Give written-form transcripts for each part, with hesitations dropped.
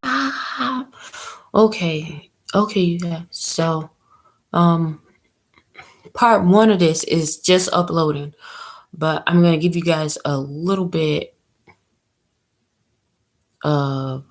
Ah, okay, you guys. So, um, part one of this is just uploading, but I'm gonna give you guys a little bit of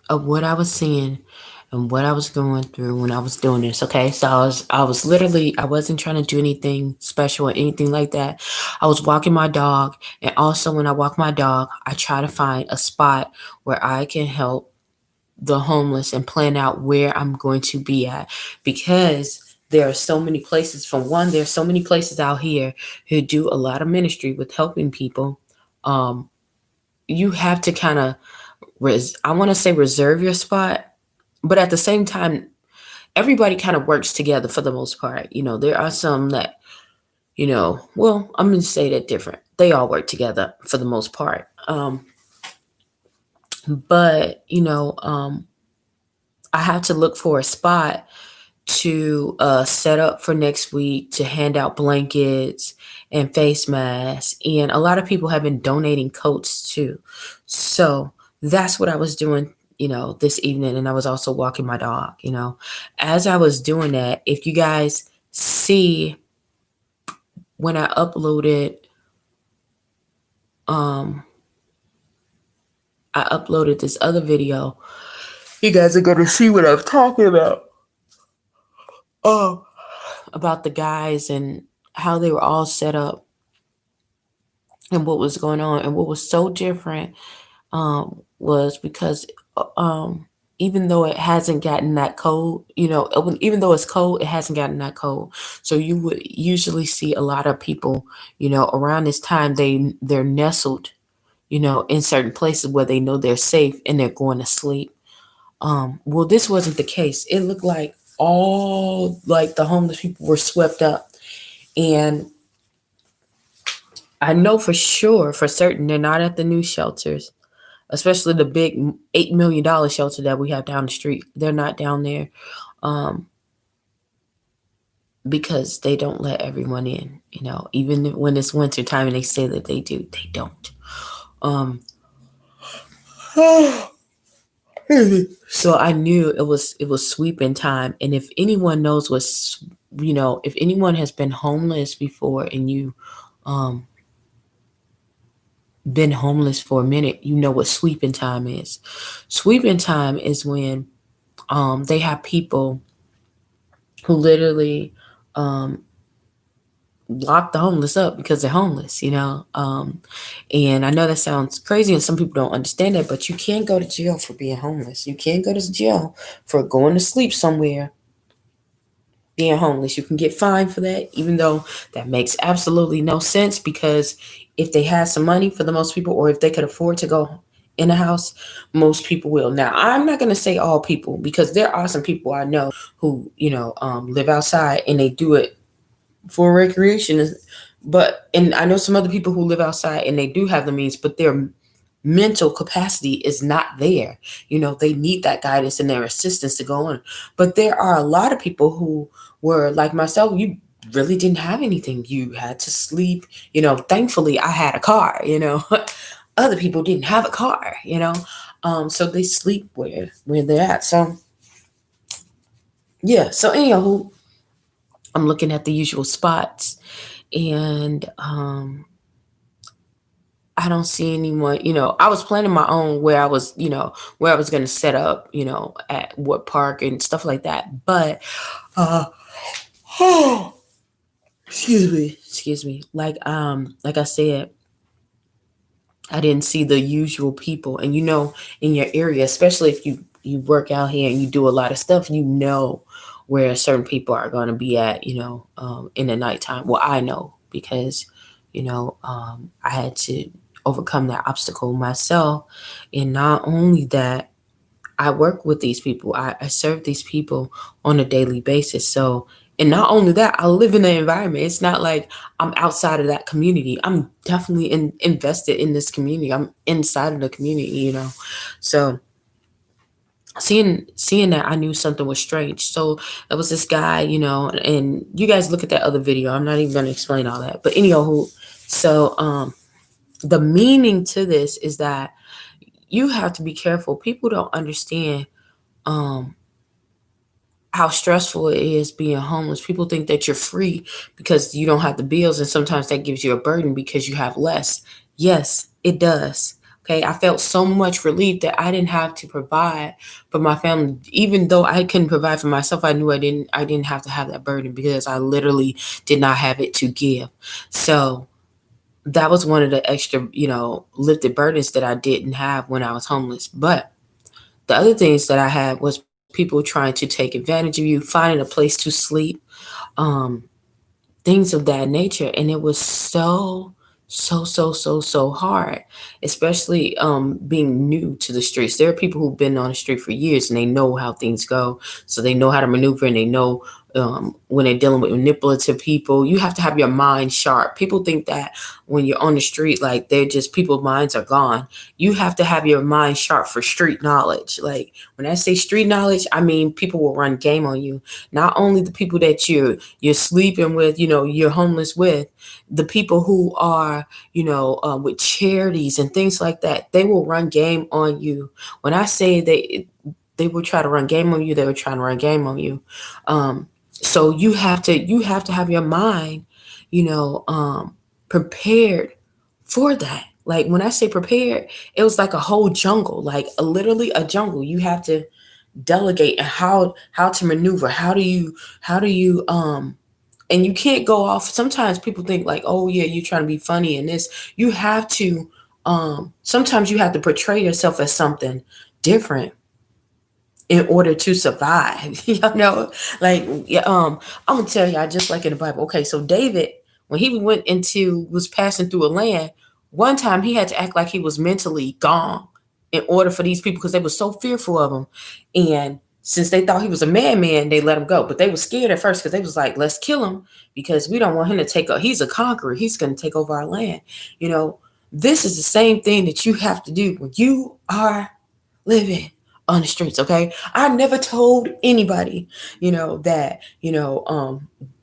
what I was seeing and what I was going through when I was doing this. Okay, so I was literally, I wasn't trying to do anything special or anything like that. I was walking my dog, and also when I walk my dog, I try to find a spot where I can help the homeless and plan out where I'm going to be at, because there are so many places. From one, there's so many places out here who do a lot of ministry with helping people. Um, you have to kind of I want to say reserve your spot, but at the same time, everybody kind of works together for the most part. There are some that, well, I'm going to say that different. They all work together for the most part. But, I have to look for a spot to set up for next week to hand out blankets and face masks. And a lot of people have been donating coats too. So that's what I was doing, this evening. And I was also walking my dog. As I was doing that, if you guys see when I um, uploaded this other video, you guys are going to see what I'm talking about. Oh, about the guys and how they were all set up and what was going on. And what was so different was because um, even though it hasn't gotten that cold, even though it's cold, it hasn't gotten that cold. So you would usually see a lot of people, around this time, they're nestled, in certain places where they know they're safe and they're going to sleep. Well, this wasn't the case. It looked like all like the homeless people were swept up. And I know for sure, for certain, they're not at the new shelters, especially the big $8 million shelter that we have down the street. They're not down there, um, because they don't let everyone in. Even when it's winter time and they say that they do, they don't. Um, so I knew it was sweeping time. And if anyone knows if anyone has been homeless before and you um been homeless for a minute, you know what sweeping time is. Sweeping time is when they have people who literally um lock the homeless up because they're homeless. And I know that sounds crazy and some people don't understand that, but you can't go to jail for being homeless. You can't go to jail for going to sleep somewhere being homeless. You can get fined for that, even though that makes absolutely no sense, because if they had some money, for the most people, or if they could afford to go in a house, most people will. Now, I'm not going to say all people, because there are some people I know who, live outside and they do it for recreation. And I know some other people who live outside and they do have the means, but their mental capacity is not there. They need that guidance and their assistance to go on. But there are a lot of people who were like myself. You really didn't have anything. You had to sleep. Thankfully, I had a car. Other people didn't have a car. So they sleep where they're at. So yeah. So anyhow, I'm looking at the usual spots, and I don't see anyone. I was planning my own where I was going to set up, at what park and stuff like that. But, uh, excuse me. Like I said, I didn't see the usual people. And, in your area, especially if you work out here and you do a lot of stuff, where certain people are going to be at, in the nighttime. Well, I know because, I had to overcome that obstacle myself. And not only that, I work with these people. I serve these people on a daily basis. So, and not only that, I live in the environment. It's not like I'm outside of that community. I'm definitely invested in this community. I'm inside of the community. So seeing that, I knew something was strange. So it was this guy, and you guys look at that other video. I'm not even going to explain all that. But anyhow, so the meaning to this is that you have to be careful. People don't understand um, how stressful it is being homeless. People think that you're free because you don't have the bills, and sometimes that gives you a burden because you have less. Yes, it does. Okay, I felt so much relief that I didn't have to provide for my family. Even though I couldn't provide for myself, I knew I didn't have to have that burden because I literally did not have it to give. So that was one of the extra, lifted burdens that I didn't have when I was homeless. But the other things that I had was people trying to take advantage of you, finding a place to sleep, um, things of that nature. And it was so hard, especially being new to the streets. There are people who've been on the street for years and they know how things go. So they know how to maneuver, and they know when they're dealing with manipulative people. You have to have your mind sharp. People think that when you're on the street, like they're just, people's minds are gone. You have to have your mind sharp for street knowledge. Like when I say street knowledge, I mean people will run game on you. Not only the people that you're sleeping with, you're homeless with, the people who are, with charities and things like that, they will run game on you. When I say they will try to run game on you, they were trying to run game on you. So you have to have your mind, you know, um, prepared for that. Like when I say prepared, it was like a whole jungle, like literally a jungle. You have to delegate and how to maneuver. How do you and you can't go off. Sometimes people think like, oh yeah, you're trying to be funny in this. You have to sometimes you have to portray yourself as something different in order to survive. Like yeah, I'm gonna tell y'all just like in the Bible. Okay, so David, when he was passing through a land, one time he had to act like he was mentally gone in order for these people, because they were so fearful of him. And since they thought he was a madman, they let him go. But they were scared at first because they was like, let's kill him because we don't want him to take up. He's a conqueror. He's gonna take over our land. You know, this is the same thing that you have to do when you are living on the streets. Okay, I never told anybody that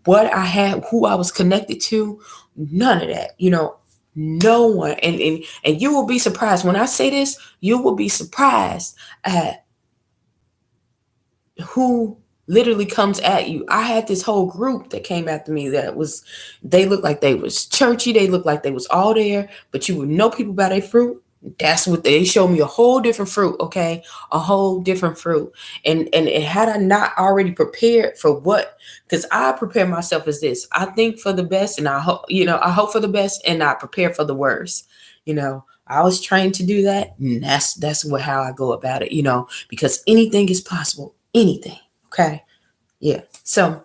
what I had, who I was connected to, none of that. No one. And you will be surprised when I say this. You will be surprised at who literally comes at you. I had this whole group that came after me they looked like they was churchy, they looked like they was all there, but you would know people by their fruit. That's what they showed me, a whole different fruit. Okay, a whole different fruit. And had I not already prepared for what, because I prepare myself as this, I think for the best, and I hope for the best, and I prepare for the worst. I was trained to do that, and that's how I go about it. Because anything is possible, anything. Okay, yeah. So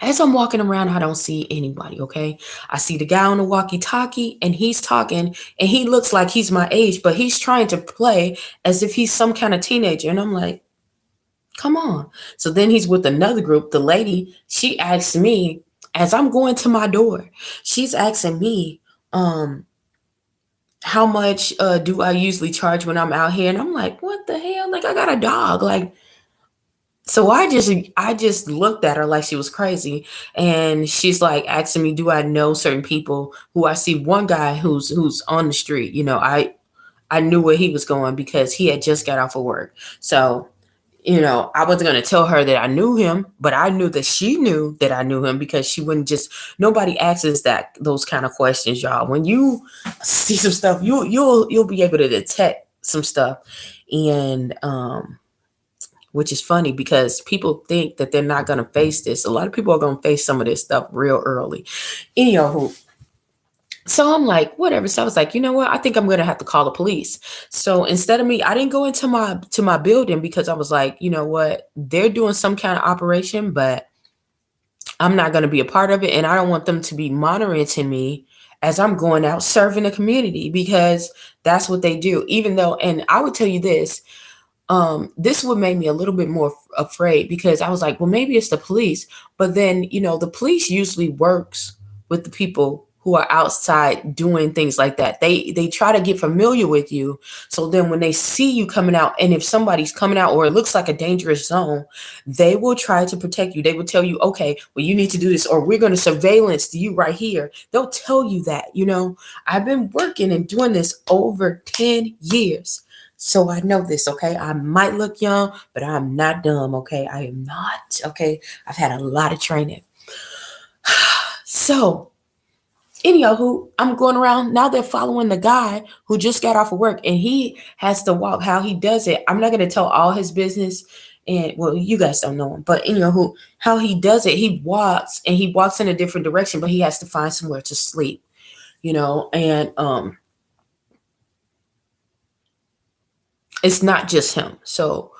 as I'm walking around, I don't see anybody. Okay, I see the guy on the walkie-talkie, and he's talking, and he looks like he's my age, but he's trying to play as if he's some kind of teenager, and I'm like, come on. So then he's with another group. The lady, she asks me as I'm going to my door, she's asking me, how much do I usually charge when I'm out here? And I'm like, what the hell? Like, I got a dog. Like, so I just looked at her like she was crazy. And she's like asking me, do I know certain people? Who I see one guy who's on the street. I knew where he was going because he had just got off of work. So I wasn't going to tell her that I knew him, but I knew that she knew that I knew him, because she wouldn't just, nobody asks those kind of questions, y'all. When you see some stuff, you'll be able to detect some stuff. And which is funny because people think that they're not going to face this. A lot of people are going to face some of this stuff real early. Anywho, so I'm like, whatever. So I was like, you know what? I think I'm gonna have to call the police. So instead of me, I didn't go into my building because I was like, you know what? They're doing some kind of operation, but I'm not gonna be a part of it, and I don't want them to be monitoring me as I'm going out serving the community, because that's what they do. Even though, and I would tell you this, this would make me a little bit more afraid, because I was like, well, maybe it's the police, but then the police usually works with the people who are outside doing things like that. They try to get familiar with you. So then when they see you coming out, and if somebody's coming out or it looks like a dangerous zone, they will try to protect you. They will tell you, okay, well, you need to do this, or we're going to surveillance you right here. They'll tell you that, I've been working and doing this over 10 years. So I know this, okay? I might look young, but I'm not dumb, okay? I am not, okay? I've had a lot of training. So, anyhow, who I'm going around now, they're following the guy who just got off of work, and he has to walk. How he does it, I'm not going to tell all his business, and well, you guys don't know him, but who how he does it, he walks, and he walks in a different direction, but he has to find somewhere to sleep, and it's not just him. So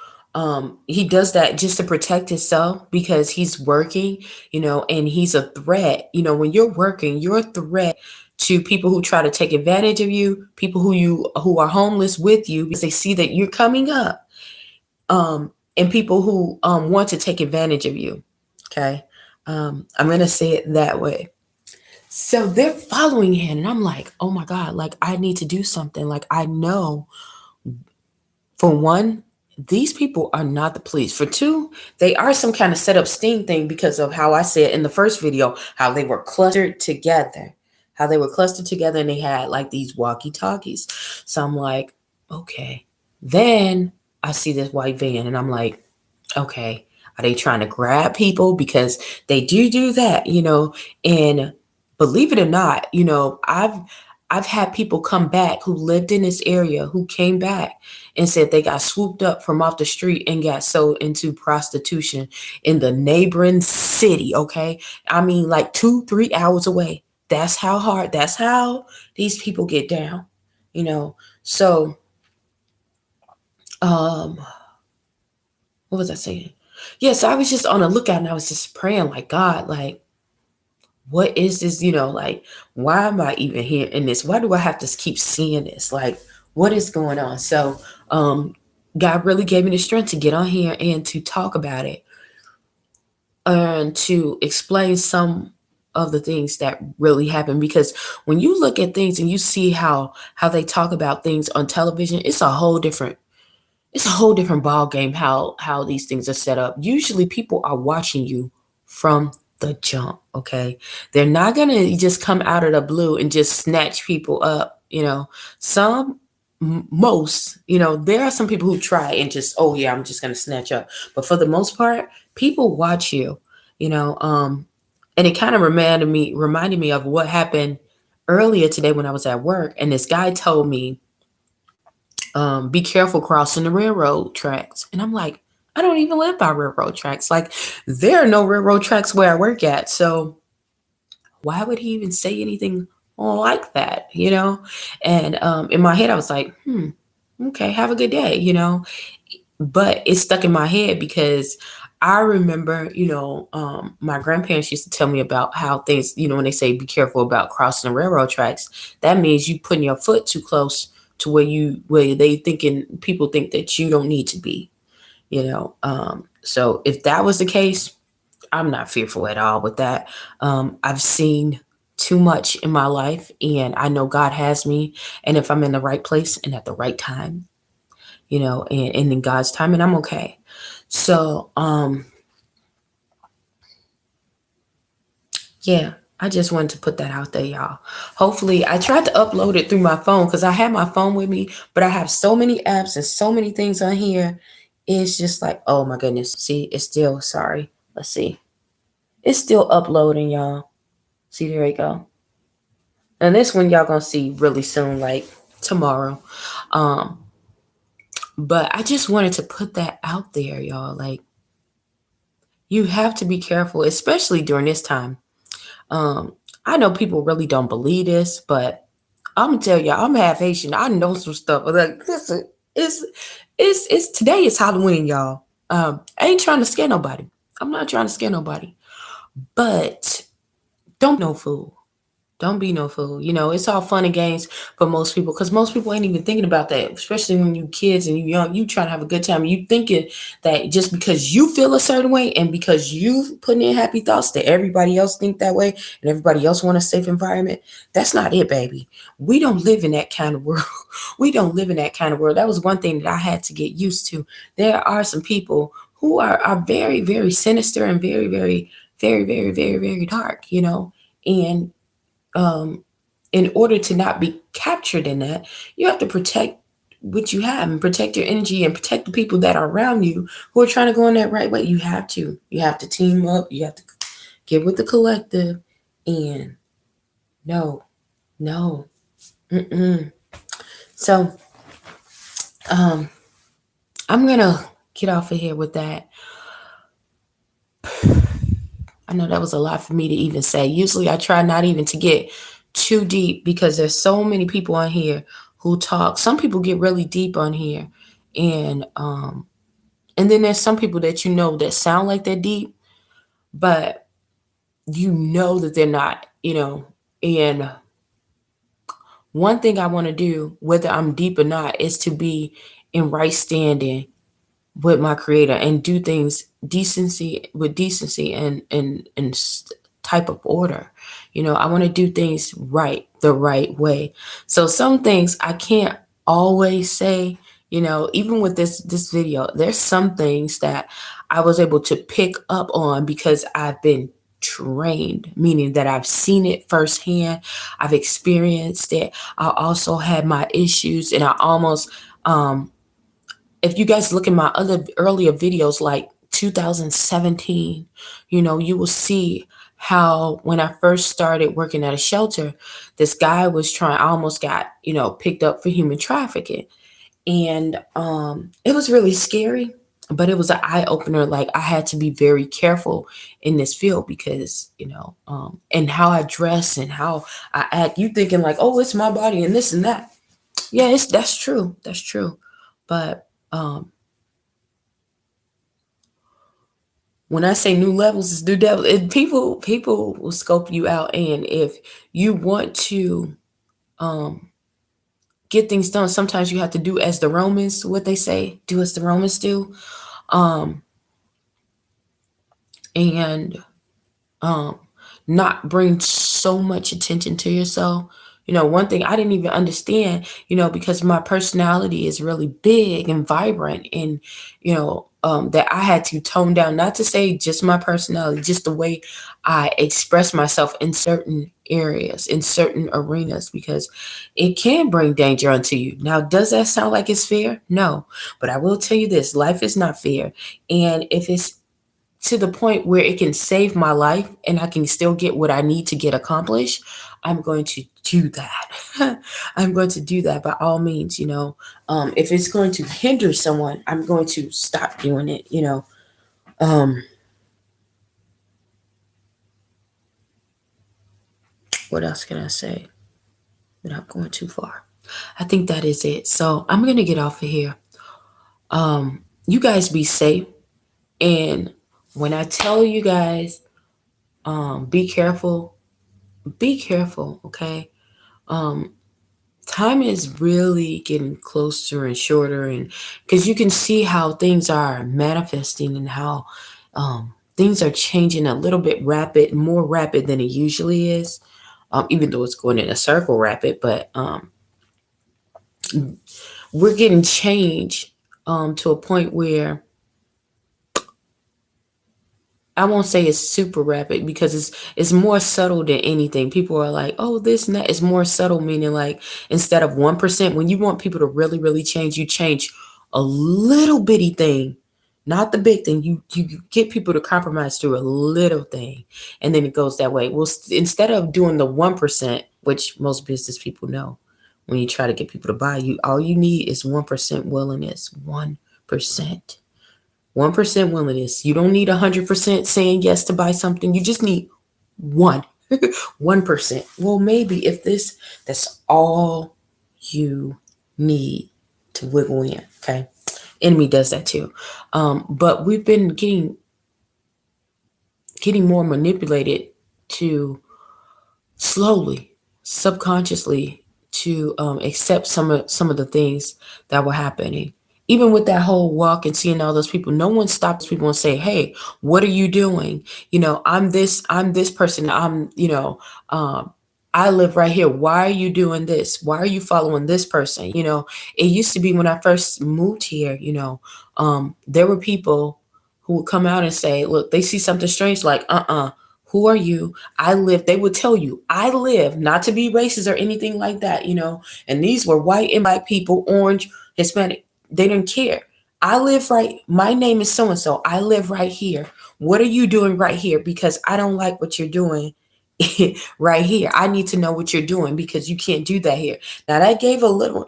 he does that just to protect himself because he's working, and he's a threat. When you're working, you're a threat to people who try to take advantage of you, people who are homeless with you because they see that you're coming up, and people who want to take advantage of you. Okay, I'm gonna say it that way. So they're following him, and I'm like, oh my god, like I need to do something. Like I know. For one, these people are not the police. For two, they are some kind of set up sting thing because of how I said in the first video, how they were clustered together. How they were clustered together and they had like these walkie talkies. So I'm like, okay. Then I see this white van and I'm like, okay, are they trying to grab people? Because they do that, and believe it or not, I've had people come back who lived in this area who came back and said they got swooped up from off the street and got sold into prostitution in the neighboring city. Okay. I mean, like 2-3 hours away. That's how these people get down, So, um, what was I saying? Yes, I was just on a lookout and I was just praying like, God, like, what is this? Like, why am I even here in this? Why do I have to keep seeing this? Like, what is going on? So, God really gave me the strength to get on here and to talk about it and to explain some of the things that really happen. Because when you look at things and you see how they talk about things on television, it's a whole different ball game how these things are set up. Usually people are watching you from the jump, okay? They're not going to just come out of the blue and just snatch people up, Some most, there are some people who try and just, oh yeah, I'm just going to snatch up. But for the most part, people watch you, and it kind of reminded me of what happened earlier today when I was at work and this guy told me be careful crossing the railroad tracks. And I'm like, I don't even live by railroad tracks. Like, there are no railroad tracks where I work at. So why would he even say anything like that, And in my head, I was like, okay, have a good day, But it stuck in my head because I remember, my grandparents used to tell me about how things, when they say be careful about crossing the railroad tracks, that means you putting your foot too close to people think that you don't need to be, So if that was the case, I'm not fearful at all with that. I've seen too much in my life and I know God has me. And if I'm in the right place and at the right time, and in God's time, and I'm okay. So, yeah, I just wanted to put that out there, y'all. Hopefully, I tried to upload it through my phone because I had my phone with me, but I have so many apps and so many things on here. It's just like, oh my goodness. See, it's still, sorry. Let's see. It's still uploading, y'all. See, there we go. And this one y'all gonna see really soon, like tomorrow. Um, but I just wanted to put that out there, y'all. Like, you have to be careful, especially during this time. Um, I know people really don't believe this, but I'm gonna tell y'all, I'm half Haitian. I know some stuff. Like, listen, it's today is Halloween, y'all. I ain't trying to scare nobody. I'm not trying to scare nobody, but don't be no fool. Don't be no fool. It's all fun and games for most people because most people ain't even thinking about that, especially when you kids and you young. You trying to have a good time. You thinking that just because you feel a certain way and because you putting in happy thoughts that everybody else think that way and everybody else want a safe environment. That's not it, baby. We don't live in that kind of world. We don't live in that kind of world. That was one thing that I had to get used to. There are some people who are very, very sinister and very, very, very, very, very, very dark, and um, in order to not be captured in that, you have to protect what you have and protect your energy and protect the people that are around you who are trying to go in that right way. You have to. You have to team up. You have to get with the collective. And no, no. Mm-mm. So um, I'm going to get off of here with that. I know that was a lot for me to even say. Usually I try not even to get too deep because there's so many people on here who talk. Some people get really deep on here, and then there's some people that that sound like they're deep, but that they're not, And one thing I want to do, whether I'm deep or not, is to be in right standing with my creator and do things decency and type of order. I want to do things right, the right way. So some things I can't always say. Even with this video, there's some things that I was able to pick up on because I've been trained, meaning that I've seen it firsthand. I've experienced it. I also had my issues, and I almost if you guys look at my other earlier videos, like 2017, you will see how when I first started working at a shelter, this guy I almost got, picked up for human trafficking. And it was really scary, but it was an eye opener. Like, I had to be very careful in this field because, and how I dress and how I act. You thinking like, oh, it's my body and this and that. Yeah, that's true. That's true. But when I say new levels, it's new devil. People will scope you out, and if you want to get things done, sometimes you have to do as the Romans. What they say, do as the Romans do, um, and um, not bring so much attention to yourself. One thing I didn't even understand, because my personality is really big and vibrant, and that I had to tone down, not to say just my personality, just the way I express myself in certain areas, in certain arenas, because it can bring danger unto you. Now, does that sound like it's fair? No, but I will tell you this: life is not fair, and if it's to the point where it can save my life and I can still get what I need to get accomplished, I'm going to do that. I'm going to do that by all means. If it's going to hinder someone, I'm going to stop doing it. Um, what else can I say without going too far? I think that is it. So I'm going to get off of here. You guys be safe. And when I tell you guys, be careful, okay? Um, Time is really getting closer and shorter, and because you can see how things are manifesting and how things are changing a little bit more rapid than it usually is, even though it's going in a circle rapid, but we're getting change to a point where I won't say it's super rapid because it's more subtle than anything. People are like, oh, this and that. It's more subtle, meaning like instead of 1%, when you want people to really, really change, you change a little bitty thing, not the big thing. You get people to compromise through a little thing, and then it goes that way. Well, instead of doing the 1%, which most business people know, when you try to get people to buy you, all you need is 1% willingness. 1%. 1% willingness. You don't need 100% saying yes to buy something. You just need 1%. Well, maybe that's all you need to wiggle in. Okay. Enemy does that too. But we've been getting more manipulated to slowly, subconsciously, to accept some of the things that were happening. Even with that whole walk and seeing all those people, no one stops people and say, "Hey, what are you doing? I'm this person. Um, I live right here. Why are you doing this? Why are you following this person?" It used to be when I first moved here. There were people who would come out and say, "Look, they see something strange, like, who are you? They would tell you, I live, not to be racist or anything like that. And these were white and black people, orange, Hispanic. They didn't care. I live right, my name is so and so. I live right here. What are you doing right here? Because I don't like what you're doing right here. I need to know what you're doing because you can't do that here. Now, that gave a little,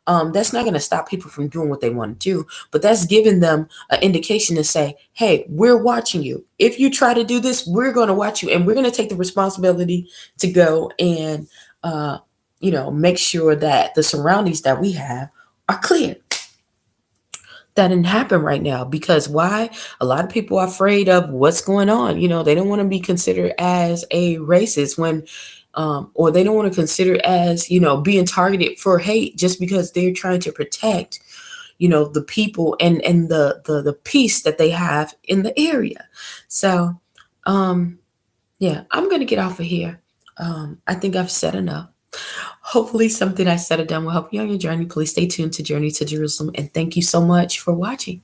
that's not going to stop people from doing what they want to do, but that's giving them an indication to say, hey, we're watching you. If you try to do this, we're going to watch you, and we're going to take the responsibility to go and, make sure that the surroundings that we have are clear. That didn't happen right now because why? A lot of people are afraid of what's going on. They don't want to be considered as a racist or they don't want to consider as being targeted for hate just because they're trying to protect the people and the peace that they have in the area. So yeah, I'm gonna get off of here. I think I've said enough. Hopefully something I said or done will help you on your journey. Please stay tuned to Journey to Jerusalem, and thank you so much for watching.